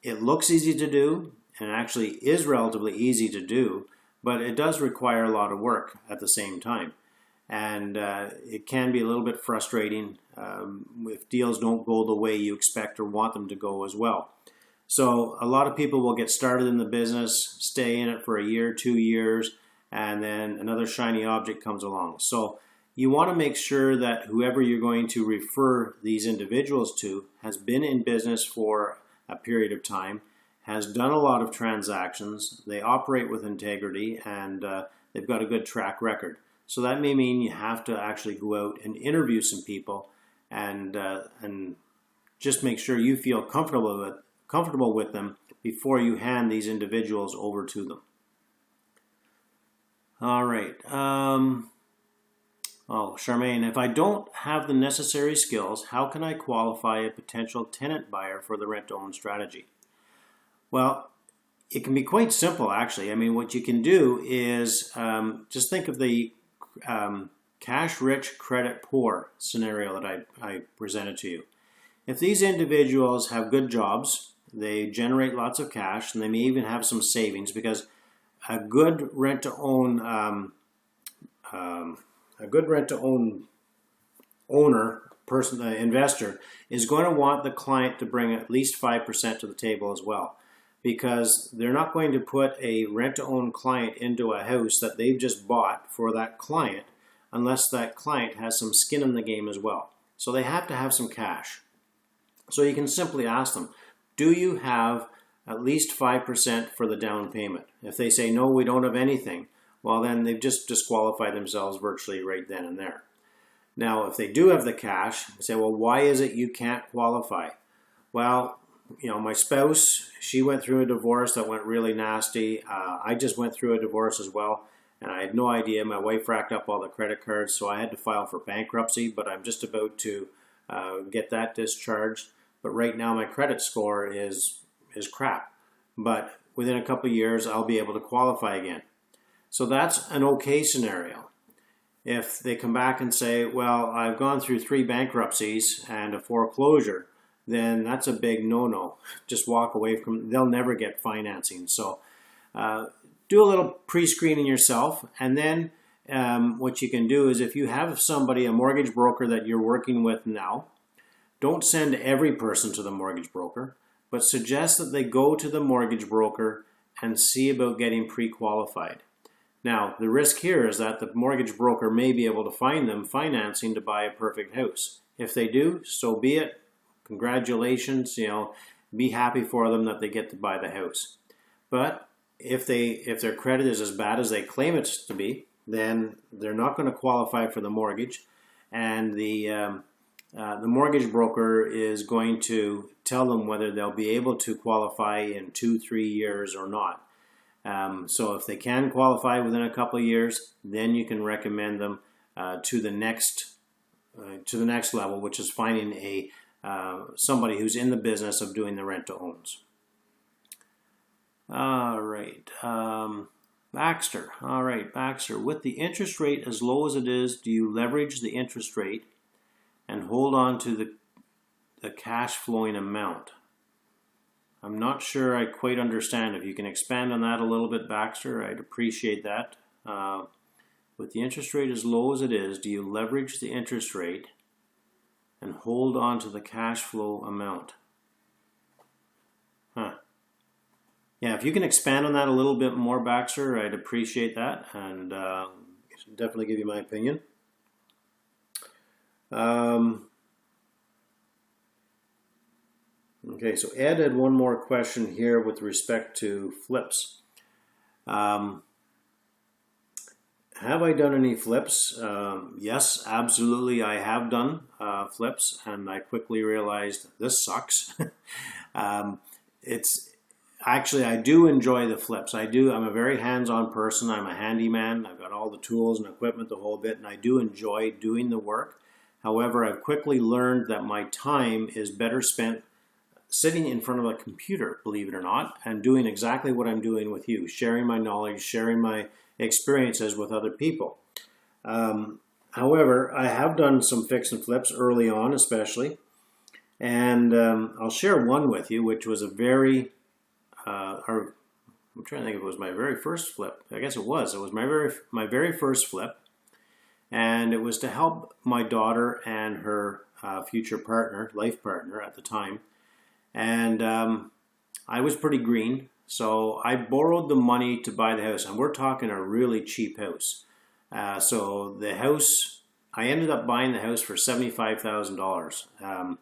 it looks easy to do and actually is relatively easy to do, but it does require a lot of work at the same time. And it can be a little bit frustrating if deals don't go the way you expect or want them to go as well. So a lot of people will get started in the business, stay in it for a year, 2 years, and then another shiny object comes along. So you want to make sure that whoever you're going to refer these individuals to has been in business for a period of time, has done a lot of transactions, they operate with integrity, and they've got a good track record. So that may mean you have to actually go out and interview some people and just make sure you feel comfortable with them before you hand these individuals over to them. All right. Charmaine, if I don't have the necessary skills, how can I qualify a potential tenant buyer for the rent-to-own strategy? Well, it can be quite simple, actually. I mean, what you can do is just think of the cash-rich, credit-poor scenario that I presented to you. If these individuals have good jobs, they generate lots of cash, and they may even have some savings because a good rent-to-own investor is going to want the client to bring at least 5% to the table as well, because they're not going to put a rent-to-own client into a house that they've just bought for that client unless that client has some skin in the game as well. So they have to have some cash. So you can simply ask them, do you have at least 5% for the down payment? If they say, no, we don't have anything, well, then they've just disqualified themselves virtually right then and there. Now, if they do have the cash, they say, well, why is it you can't qualify? Well, you know, my spouse, she went through a divorce that went really nasty. I just went through a divorce as well, and I had no idea. My wife racked up all the credit cards, so I had to file for bankruptcy, but I'm just about to get that discharged. But right now, my credit score is crap. But within a couple of years, I'll be able to qualify again. So that's an okay scenario. If they come back and say, well, I've gone through 3 bankruptcies and a foreclosure, then that's a big no-no. Just walk away from, they'll never get financing. So do a little pre-screening yourself, and then what you can do is if you have somebody, a mortgage broker that you're working with now, don't send every person to the mortgage broker, but suggest that they go to the mortgage broker and see about getting pre-qualified. Now, the risk here is that the mortgage broker may be able to find them financing to buy a perfect house. If they do, so be it. Congratulations, you know, be happy for them that they get to buy the house. But if their credit is as bad as they claim it to be, then they're not going to qualify for the mortgage, and the mortgage broker is going to tell them whether they'll be able to qualify in 2-3 years or not. So if they can qualify within a couple of years, then you can recommend them to the next level, which is finding a somebody who's in the business of doing the rent-to-owns. All right, Baxter. All right, Baxter. With the interest rate as low as it is, do you leverage the interest rate and hold on to the cash flowing amount? I'm not sure I quite understand. If you can expand on that a little bit, Baxter, I'd appreciate that. With the interest rate as low as it is, do you leverage the interest rate and hold on to the cash flow amount? Yeah, if you can expand on that a little bit more, Baxter, I'd appreciate that, and definitely give you my opinion. Okay, so Ed had one more question here with respect to flips. Have I done any flips? Yes, absolutely, I have done flips, and I quickly realized this sucks. Actually, I do enjoy the flips. I'm a very hands-on person. I'm a handyman. I've got all the tools and equipment, the whole bit, and I do enjoy doing the work. However, I've quickly learned that my time is better spent sitting in front of a computer, believe it or not, and doing exactly what I'm doing with you, sharing my knowledge, sharing my experiences with other people. However, I have done some fix and flips early on, especially, and I'll share one with you, which was a very I'm trying to think if it was my very first flip. I guess it was. It was my very first flip, and it was to help my daughter and her future partner, life partner at the time. And I was pretty green, so I borrowed the money to buy the house, and we're talking a really cheap house. So the house, I ended up buying the house for $75,000.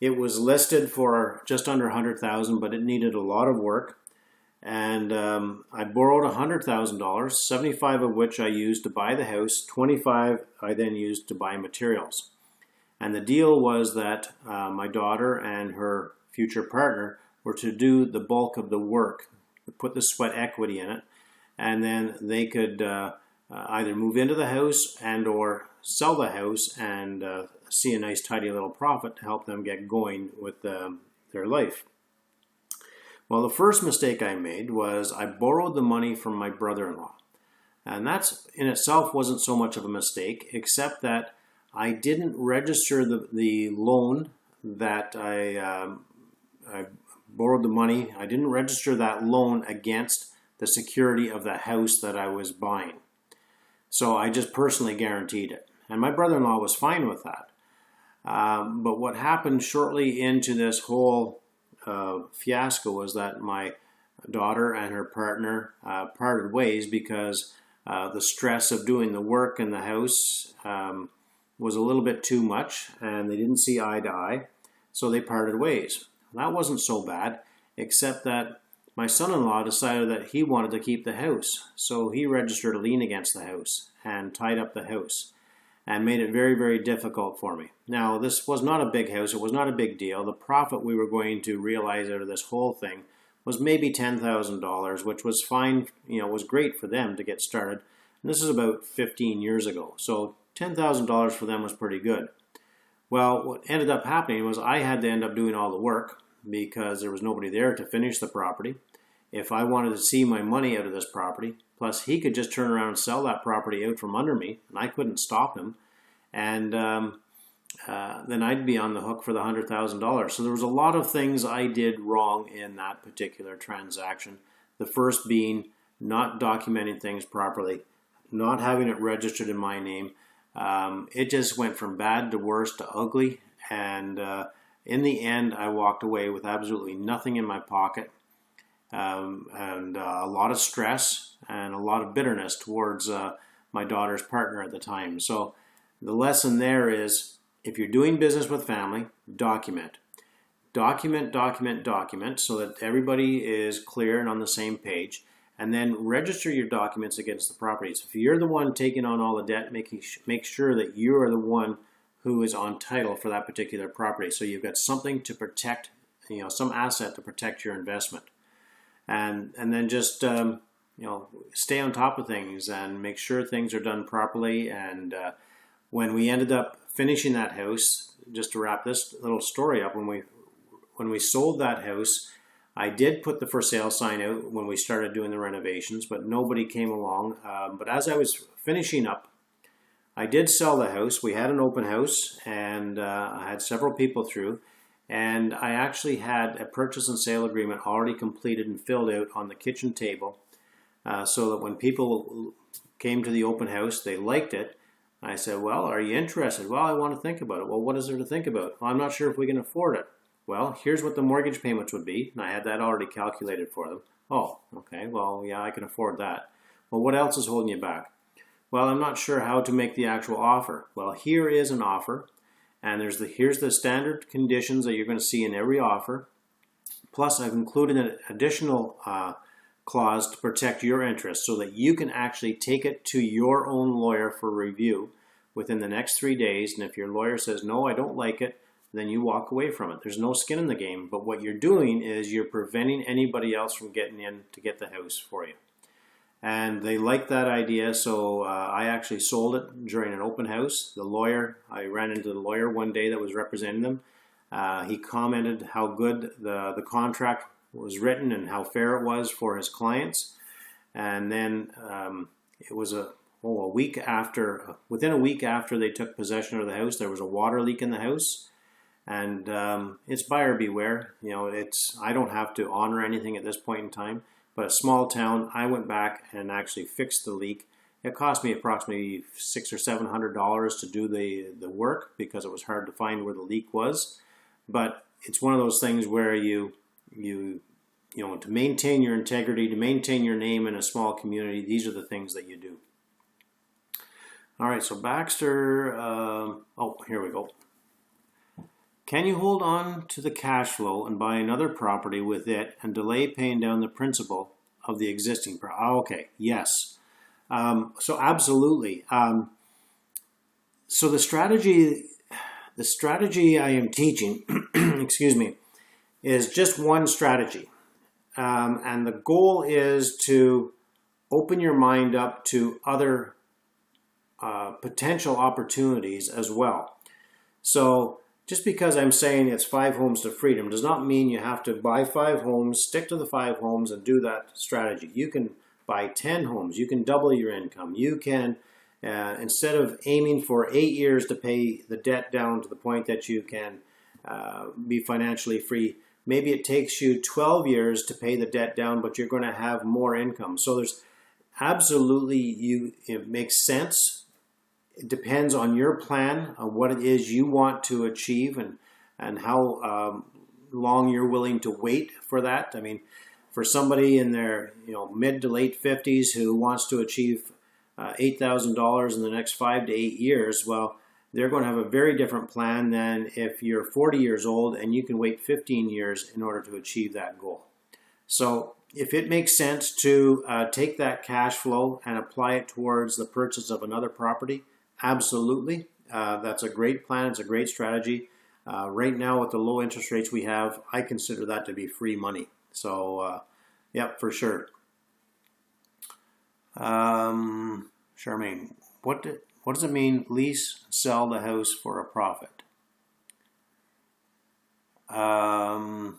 It was listed for just under $100,000, but it needed a lot of work. And I borrowed $100,000, $75,000 of which I used to buy the house, $25,000 I then used to buy materials. And the deal was that my daughter and her future partner were to do the bulk of the work, put the sweat equity in it, and then they could either move into the house and or sell the house and see a nice tidy little profit to help them get going with their life. Well, the first mistake I made was I borrowed the money from my brother-in-law. And that's in itself wasn't so much of a mistake, except that I didn't register the loan that I borrowed the money. I didn't register that loan against the security of the house that I was buying. So I just personally guaranteed it. And my brother-in-law was fine with that. But what happened shortly into this whole fiasco was that my daughter and her partner parted ways because the stress of doing the work in the house was a little bit too much, and they didn't see eye to eye, so they parted ways. That wasn't so bad, except that my son-in-law decided that he wanted to keep the house, so he registered a lien against the house and tied up the house and made it very, very difficult for me. Now, this was not a big house. It was not a big deal. The profit we were going to realize out of this whole thing was maybe $10,000, which was fine, was great for them to get started. And this is about 15 years ago. So $10,000 for them was pretty good. Well, what ended up happening was I had to end up doing all the work because there was nobody there to finish the property. If I wanted to see my money out of this property, plus he could just turn around and sell that property out from under me, and I couldn't stop him, and then I'd be on the hook for the $100,000. So there was a lot of things I did wrong in that particular transaction. The first being not documenting things properly, not having it registered in my name. It just went from bad to worse to ugly, and in the end I walked away with absolutely nothing in my pocket, and a lot of stress and a lot of bitterness towards my daughter's partner at the time. So the lesson there is, if you're doing business with family, document. Document, document, document, so that everybody is clear and on the same page. and then register your documents against the property. So if you're the one taking on all the debt, make sure that you are the one who is on title for that particular property. So you've got something to protect, some asset to protect your investment. And then just stay on top of things and make sure things are done properly. And when we ended up finishing that house, just to wrap this little story up, when we sold that house, I did put the for sale sign out when we started doing the renovations, but nobody came along. But as I was finishing up, I did sell the house. We had an open house, and I had several people through, and I actually had a purchase and sale agreement already completed and filled out on the kitchen table, so that when people came to the open house, they liked it. I said, well, are you interested? Well, I want to think about it. Well, what is there to think about? Well, I'm not sure if we can afford it. Well, here's what the mortgage payments would be, and I had that already calculated for them. Oh, okay, well, yeah, I can afford that. Well, what else is holding you back? Well, I'm not sure how to make the actual offer. Well, here is an offer, and here's the standard conditions that you're going to see in every offer. Plus, I've included an additional clause to protect your interests so that you can actually take it to your own lawyer for review within the next 3 days. And if your lawyer says, no, I don't like it, then you walk away from it. There's no skin in the game, but what you're doing is you're preventing anybody else from getting in to get the house for you. And they liked that idea, so I actually sold it during an open house. I ran into the lawyer one day that was representing them. He commented how good the contract was written and how fair it was for his clients. And then it was within a week after they took possession of the house, there was a water leak in the house. And it's buyer beware. I don't have to honor anything at this point in time, but a small town, I went back and actually fixed the leak. It cost me approximately $600 or $700 to do the work because it was hard to find where the leak was. But it's one of those things where you to maintain your integrity, to maintain your name in a small community, these are the things that you do. All right, so Baxter, here we go. Can you hold on to the cash flow and buy another property with it and delay paying down the principal of the existing property? Okay, yes. So absolutely. So the strategy I am teaching, excuse me, is just one strategy. And the goal is to open your mind up to other potential opportunities as well. So just because I'm saying it's 5 homes to freedom does not mean you have to buy 5 homes, stick to the 5 homes, and do that strategy. You can buy 10 homes. You can double your income. You can, instead of aiming for 8 years to pay the debt down to the point that you can be financially free, maybe it takes you 12 years to pay the debt down, but you're going to have more income. So there's absolutely, it makes sense. It depends on your plan, on what it is you want to achieve, and how long you're willing to wait for that. I mean, for somebody in their mid to late 50s who wants to achieve $8,000 in the next 5 to 8 years, well, they're going to have a very different plan than if you're 40 years old and you can wait 15 years in order to achieve that goal. So if it makes sense to take that cash flow and apply it towards the purchase of another property, absolutely. That's a great plan. It's a great strategy. Right now with the low interest rates we have, I consider that to be free money. So, yeah, for sure. Charmaine, what does it mean, lease, sell the house for a profit? Not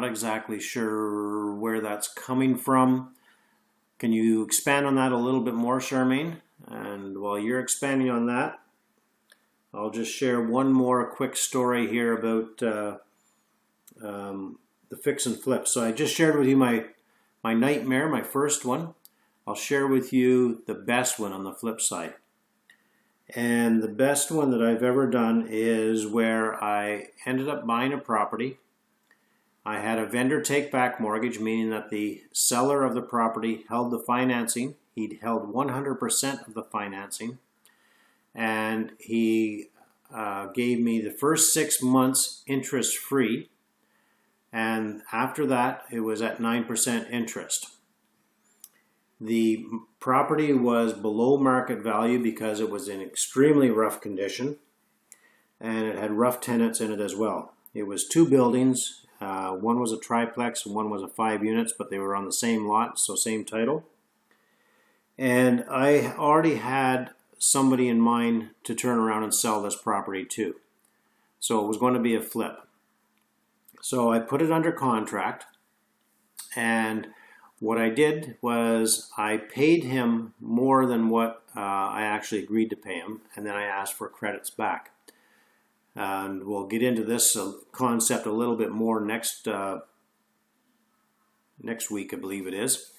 exactly sure where that's coming from. Can you expand on that a little bit more, Charmaine? And while you're expanding on that, I'll just share one more quick story here about the fix and flip. So I just shared with you my nightmare, my first one. I'll share with you the best one on the flip side. And the best one that I've ever done is where I ended up buying a property. I had a vendor take back mortgage, meaning that the seller of the property held the financing. He'd held 100% of the financing, and he gave me the first 6 months interest free, and after that it was at 9% interest. The property was below market value because it was in extremely rough condition, and it had rough tenants in it as well. It was 2 buildings. One was a triplex and one was a 5 units, but they were on the same lot, so same title. And I already had somebody in mind to turn around and sell this property to. So it was going to be a flip. So I put it under contract, and what I did was I paid him more than what I actually agreed to pay him, and then I asked for credits back. And we'll get into this concept a little bit more next week, I believe it is.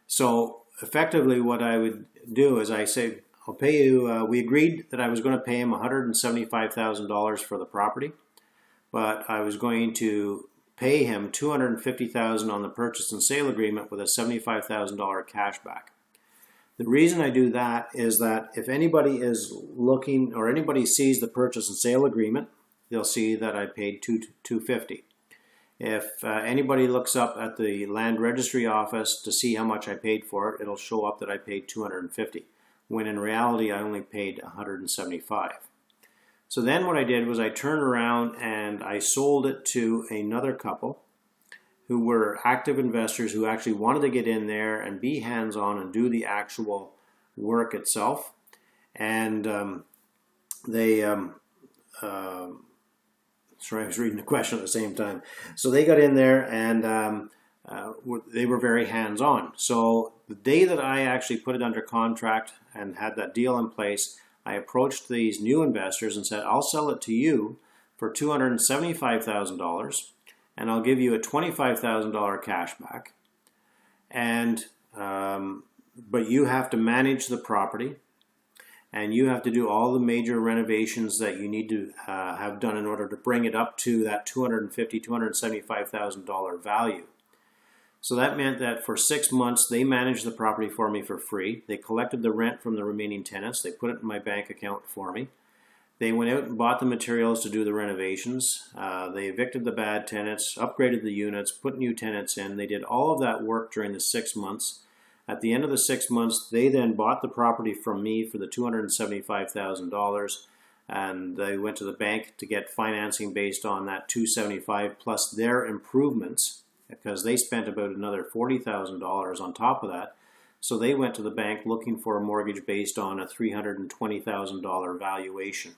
So effectively what I would do is I say, I'll pay you, we agreed that I was going to pay him $175,000 for the property, but I was going to pay him $250,000 on the purchase and sale agreement with a $75,000 cash back. The reason I do that is that if anybody is looking or anybody sees the purchase and sale agreement, they'll see that I paid $250,000. If anybody looks up at the land registry office to see how much I paid for it, it'll show up that I paid $250,000, when in reality I only paid $175,000. So then what I did was I turned around and I sold it to another couple who were active investors who actually wanted to get in there and be hands-on and do the actual work itself. And sorry, I was reading the question at the same time. So they got in there and they were very hands-on. So the day that I actually put it under contract and had that deal in place, I approached these new investors and said, I'll sell it to you for $275,000. and I'll give you a $25,000 cash back. And but you have to manage the property, and you have to do all the major renovations that you need to have done in order to bring it up to that $250,000, $275,000 value. So that meant that for 6 months, they managed the property for me for free. They collected the rent from the remaining tenants. They put it in my bank account for me. They went out and bought the materials to do the renovations. They evicted the bad tenants, upgraded the units, put new tenants in. They did all of that work during the 6 months. At the end of the 6 months, they then bought the property from me for the $275,000, and they went to the bank to get financing based on that $275,000 plus their improvements, because they spent about another $40,000 on top of that. So they went to the bank looking for a mortgage based on a $320,000 valuation.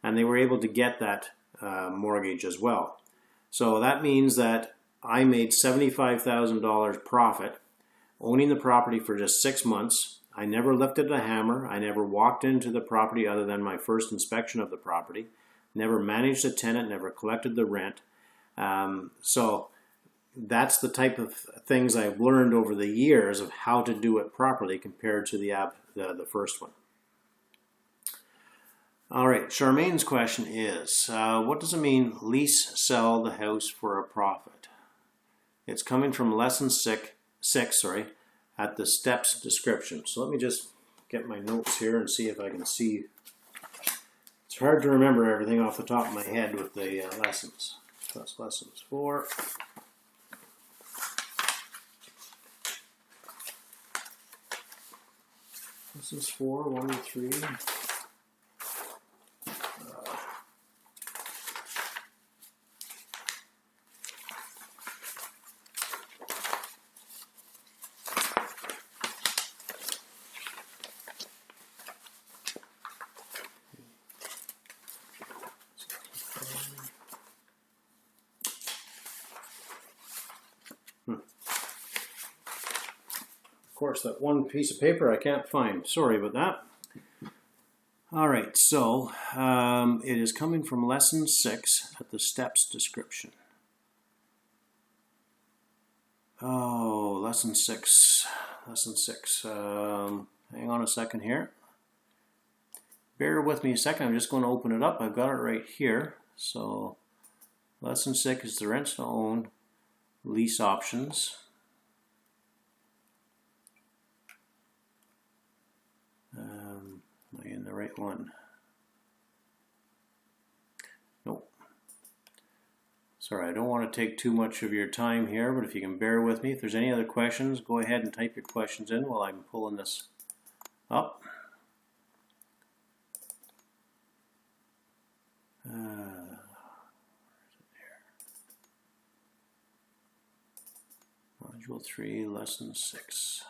And they were able to get that mortgage as well. So that means that I made $75,000 profit owning the property for just 6 months. I never lifted a hammer. I never walked into the property other than my first inspection of the property. Never managed a tenant, never collected the rent. So that's the type of things I've learned over the years of how to do it properly compared to the first one. All right, Charmaine's question is, what does it mean lease sell the house for a profit? It's coming from lesson six, at the steps description. So let me just get my notes here and see if I can see. It's hard to remember everything off the top of my head with the lessons. That's lessons 4. Lessons 4, 1 to 3. Of course, that one piece of paper I can't find. Sorry about that. All right, so it is coming from lesson 6 at the steps description. Oh, lesson 6. Lesson 6. Hang on a second here. Bear with me a second. I'm just going to open it up. I've got it right here. So lesson 6 is the rent to own lease options. Am I in the right one? Nope. Sorry, I don't want to take too much of your time here, but if you can bear with me, if there's any other questions, go ahead and type your questions in while I'm pulling this up. Module 3, Lesson 6.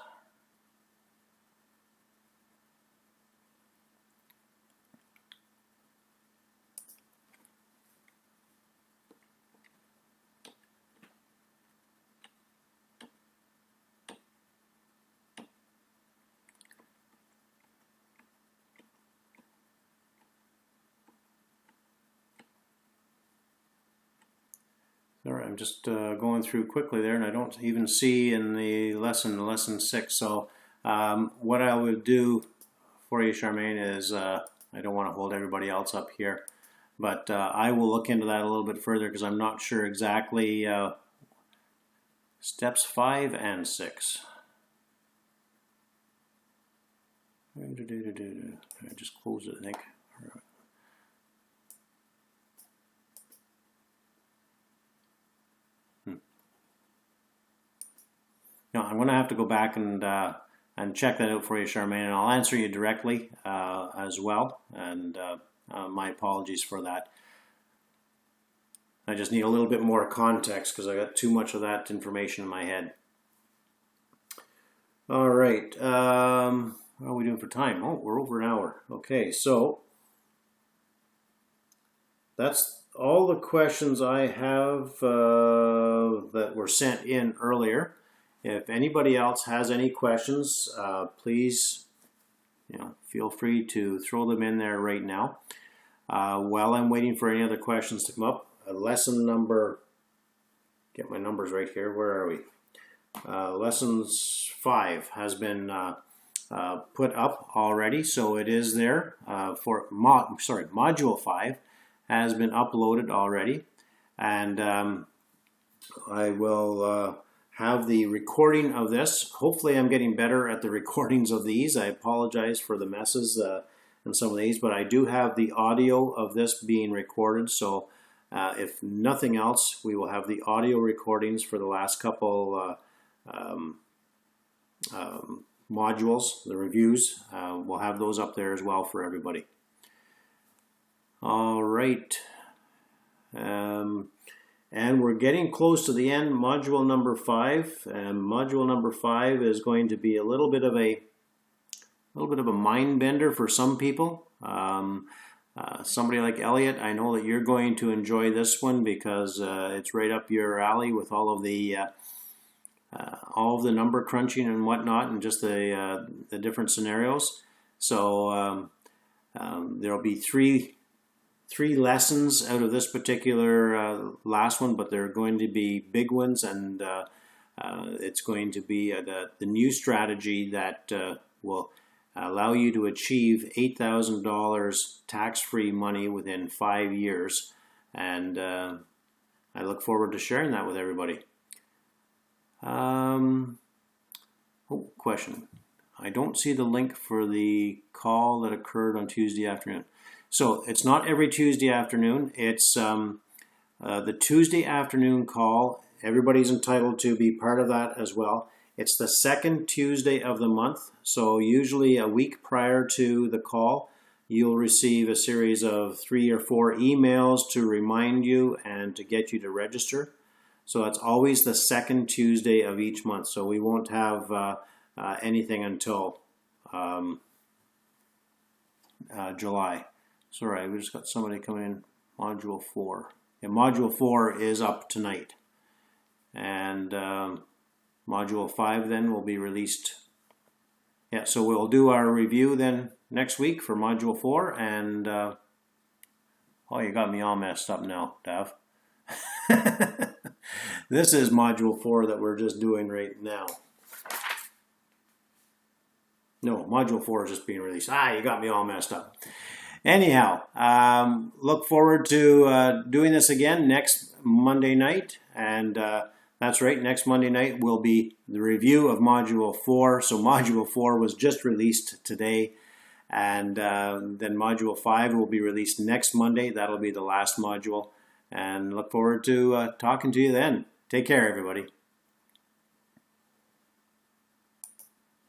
All right, I'm just going through quickly there, and I don't even see in the lesson 6. So what I would do for you, Charmaine, is I don't want to hold everybody else up here, but I will look into that a little bit further because I'm not sure exactly steps 5 and 6. I just closed it, I think. No, I'm going to have to go back and check that out for you, Charmaine, and I'll answer you directly as well. And my apologies for that. I just need a little bit more context because I got too much of that information in my head. All right, how are we doing for time? Oh, we're over an hour. Okay, so that's all the questions I have that were sent in earlier. If anybody else has any questions, please, feel free to throw them in there right now. While I'm waiting for any other questions to come up, lesson number, get my numbers right here, where are we? Lessons 5 has been put up already, so it is there for module 5 has been uploaded already, and I will have the recording of this. Hopefully I'm getting better at the recordings of these. I apologize for the messes in some of these, but I do have the audio of this being recorded, so if nothing else, we will have the audio recordings for the last couple modules, the reviews. We'll have those up there as well for everybody. All right. And we're getting close to the end, module number 5. And module number 5 is going to be a little bit of a mind bender for some people. Somebody like Elliot, I know that you're going to enjoy this one because it's right up your alley with all of the number crunching and whatnot, and just the different scenarios. So there'll be three lessons out of this particular last one, but they're going to be big ones, and it's going to be the new strategy that will allow you to achieve $8,000 tax-free money within 5 years, and I look forward to sharing that with everybody. Question. I don't see the link for the call that occurred on Tuesday afternoon. So it's not every Tuesday afternoon. It's the Tuesday afternoon call. Everybody's entitled to be part of that as well. It's the second Tuesday of the month. So usually a week prior to the call, you'll receive a series of 3 or 4 emails to remind you and to get you to register. So it's always the second Tuesday of each month. So we won't have anything until July. Sorry, we just got somebody coming in. Module 4. Yeah, Module 4 is up tonight. And Module 5 then will be released. Yeah, so we'll do our review then next week for Module 4. And, oh, you got me all messed up now, Dav. This is Module 4 that we're just doing right now. No, Module 4 is just being released. You got me all messed up. Anyhow, look forward to doing this again next Monday night. And that's right, next Monday night will be the review of Module 4. So Module 4 was just released today. And then Module 5 will be released next Monday. That'll be the last module. and look forward to talking to you then. Take care, everybody.